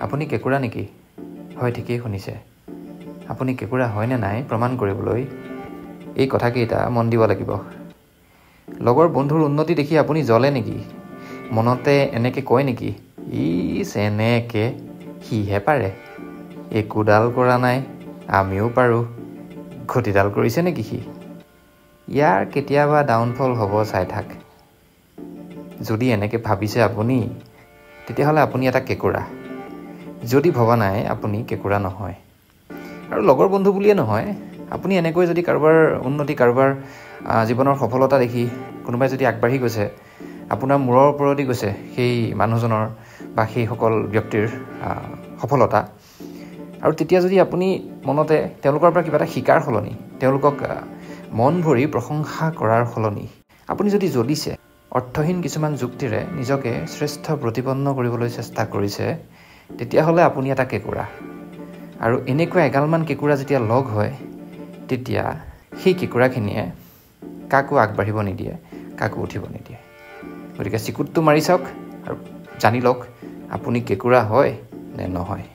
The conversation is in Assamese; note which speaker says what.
Speaker 1: আপুনি কেঁকুৰা নেকি? হয়, ঠিকেই শুনিছে। আপুনি কেঁকুৰা হয়নে নাই প্ৰমাণ কৰিবলৈ এই কথাকেইটা মন দিব লাগিব। লগৰ বন্ধুৰ উন্নতি দেখি আপুনি জ্বলে নেকি? মনতে এনেকে কয় নেকি? এনেকে সিহে পাৰে, একোডাল কৰা নাই, আমিও পাৰোঁ। ঘটিডাল কৰিছে নেকি সি? ইয়াৰ কেতিয়াবা ডাউনফল হ'ব, চাই থাক। যদি এনেকে ভাবিছে আপুনি, তেতিয়াহ'লে আপুনি এটা কেঁকুৰা। যদি ভবা নাই, আপুনি কেঁকুৰা নহয়। আৰু লগৰ বন্ধু বুলিয়ে নহয়, আপুনি এনেকৈ যদি কাৰোবাৰ উন্নতি, কাৰোবাৰ জীৱনৰ সফলতা দেখি কোনোবাই যদি আগবাঢ়ি গৈছে, আপোনাৰ মূৰৰ ওপৰদি গৈছে সেই মানুহজনৰ বা সেইসকল ব্যক্তিৰ সফলতা, আৰু তেতিয়া যদি আপুনি মনতে তেওঁলোকৰ পৰা কিবা এটা শিকাৰ সলনি, তেওঁলোকক মন ভৰি প্ৰশংসা কৰাৰ সলনি আপুনি যদি জ্বলিছে, অৰ্থহীন কিছুমান যুক্তিৰে নিজকে শ্ৰেষ্ঠ প্ৰতিপন্ন কৰিবলৈ চেষ্টা কৰিছে, তেতিয়াহ'লে আপুনি এটা কেঁকুৰা। আৰু এনেকুৱা এগালমান কেঁকুৰা যেতিয়া লগ হয়, তেতিয়া সেই কেঁকুৰাখিনিয়ে কাকো আগবাঢ়িব নিদিয়ে, কাকো উঠিব নিদিয়ে। গতিকে চিকুটটো মাৰি চাওক আৰু জানি লওক আপুনি কেঁকুৰা হয় নে নহয়।